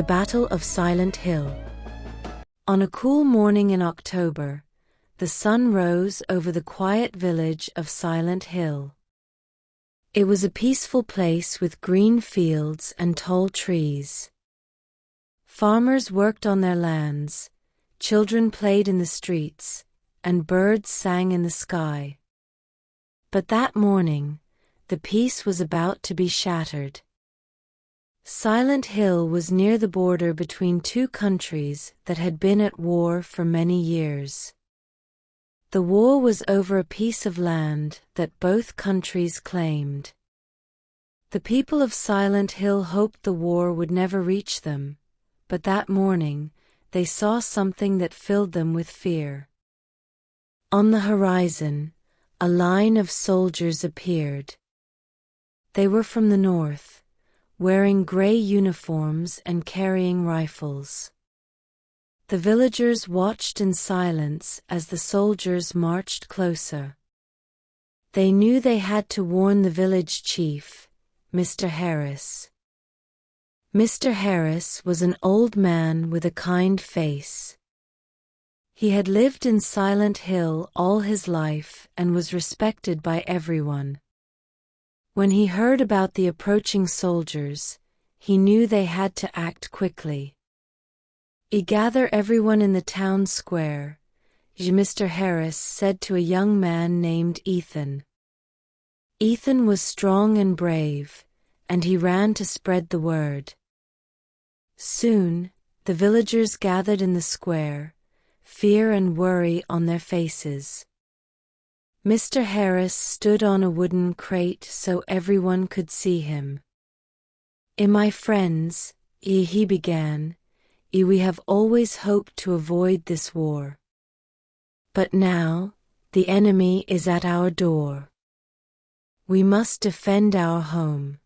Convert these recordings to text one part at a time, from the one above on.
The Battle of Silent Hill. On a cool morning in October, the sun rose over the quiet village of Silent Hill. It was a peaceful place with green fields and tall trees. Farmers worked on their lands, children played in the streets, and birds sang in the sky. But that morning, the peace was about to be shattered. Silent Hill was near the border between two countries that had been at war for many years. The war was over a piece of land that both countries claimed. The people of Silent Hill hoped the war would never reach them, but that morning, they saw something that filled them with fear. On the horizon, a line of soldiers appeared. They were from the north, wearing gray uniforms and carrying rifles. The villagers watched in silence as the soldiers marched closer. They knew they had to warn the village chief, Mr. Harris. Mr. Harris was an old man with a kind face. He had lived in Silent Hill all his life and was respected by everyone. When he heard about the approaching soldiers, he knew they had to act quickly. "Gather everyone in the town square," Mr. Harris said to a young man named Ethan. Ethan was strong and brave, and he ran to spread the word. Soon, the villagers gathered in the square, fear and worry on their faces. Mr. Harris stood on a wooden crate so everyone could see him. My friends," he began, "we have always hoped to avoid this war. But now, the enemy is at our door. We must defend our home."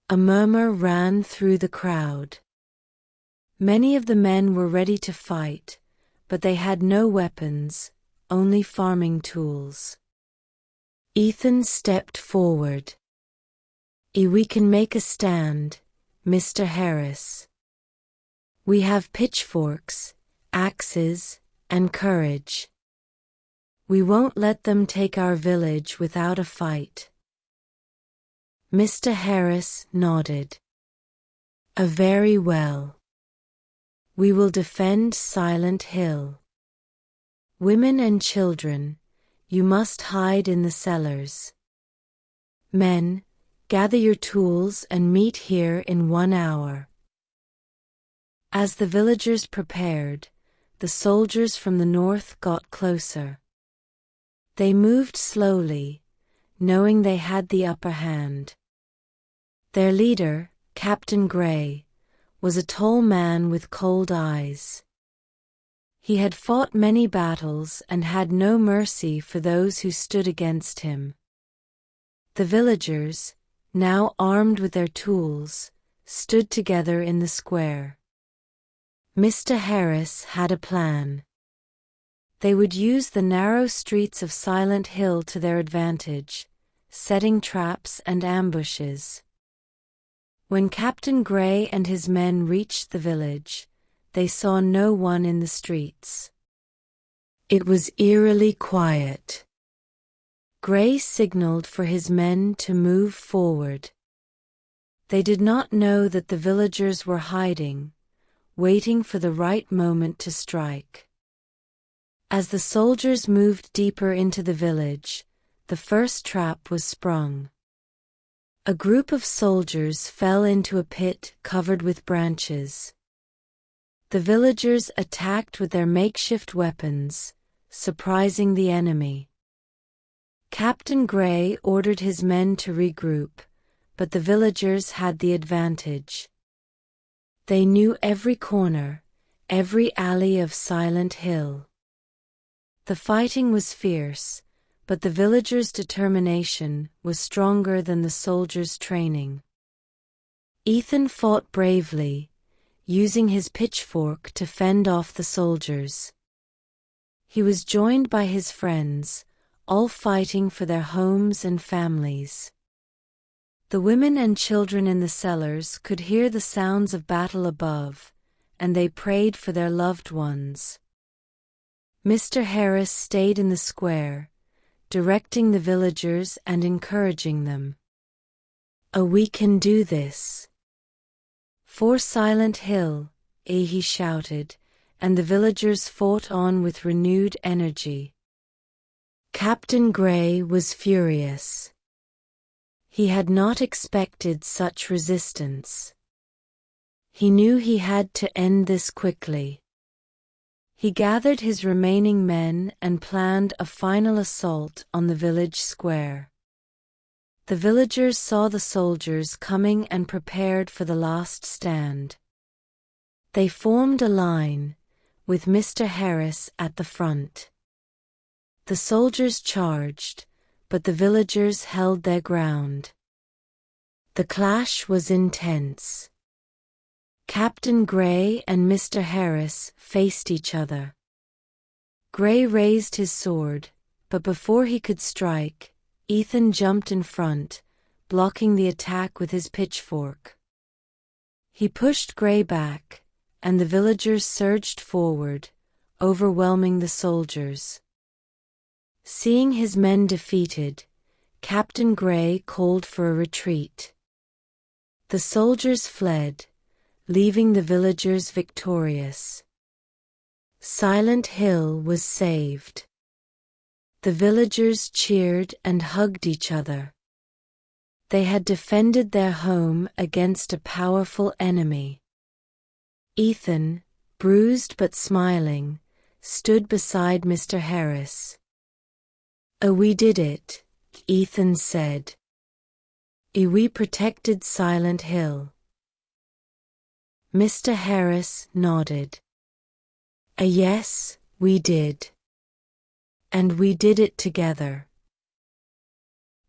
A murmur ran through the crowd. Many of the men were ready to fight, but they had no weapons, only farming tools. Ethan stepped forward. "We can make a stand, Mr. Harris. We have pitchforks, axes, and courage. We won't let them take our village without a fight." Mr. Harris nodded. "Very well. We will defend Silent Hill. Women and children, you must hide in the cellars. Men, gather your tools and meet here in 1 hour." As the villagers prepared, the soldiers from the north got closer. They moved slowly, knowing they had the upper hand. Their leader, Captain Gray, was a tall man with cold eyes. He had fought many battles and had no mercy for those who stood against him. The villagers, now armed with their tools, stood together in the square. Mr. Harris had a plan. They would use the narrow streets of Silent Hill to their advantage, setting traps and ambushes. When Captain Gray and his men reached the village, they saw no one in the streets. It was eerily quiet. Gray signaled for his men to move forward. They did not know that the villagers were hiding, waiting for the right moment to strike. As the soldiers moved deeper into the village, the first trap was sprung. A group of soldiers fell into a pit covered with branches. The villagers attacked with their makeshift weapons, surprising the enemy. Captain Gray ordered his men to regroup, but the villagers had the advantage. They knew every corner, every alley of Silent Hill. The fighting was fierce, but the villagers' determination was stronger than the soldiers' training. Ethan fought bravely, using his pitchfork to fend off the soldiers. He was joined by his friends, all fighting for their homes and families. The women and children in the cellars could hear the sounds of battle above, and they prayed for their loved ones. Mr. Harris stayed in the square, directing the villagers and encouraging them. "Oh, we can do this. For Silent Hill," he shouted, and the villagers fought on with renewed energy. Captain Gray was furious. He had not expected such resistance. He knew he had to end this quickly. He gathered his remaining men and planned a final assault on the village square. The villagers saw the soldiers coming and prepared for the last stand. They formed a line, with Mr. Harris at the front. The soldiers charged, but the villagers held their ground. The clash was intense. Captain Gray and Mr. Harris faced each other. Gray raised his sword, but before he could strike, Ethan jumped in front, blocking the attack with his pitchfork. He pushed Gray back, and the villagers surged forward, overwhelming the soldiers. Seeing his men defeated, Captain Gray called for a retreat. The soldiers fled, leaving the villagers victorious. Silent Hill was saved. The villagers cheered and hugged each other. They had defended their home against a powerful enemy. Ethan, bruised but smiling, stood beside Mr. Harris. "Oh, we did it," Ethan said. "We protected Silent Hill." Mr. Harris nodded. "Yes, we did. And we did it together."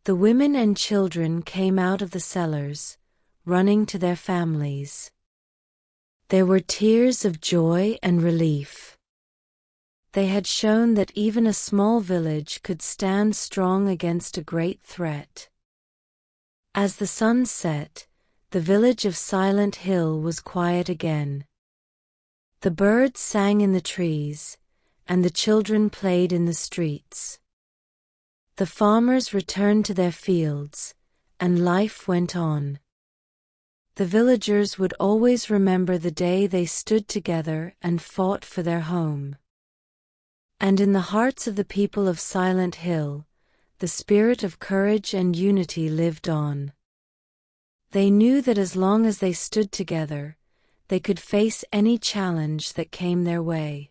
The women and children came out of the cellars, running to their families. There were tears of joy and relief. They had shown that even a small village could stand strong against a great threat. As the sun set, the village of Silent Hill was quiet again. The birds sang in the trees, and the children played in the streets. The farmers returned to their fields, and life went on. The villagers would always remember the day they stood together and fought for their home. And in the hearts of the people of Silent Hill, the spirit of courage and unity lived on. They knew that as long as they stood together, they could face any challenge that came their way.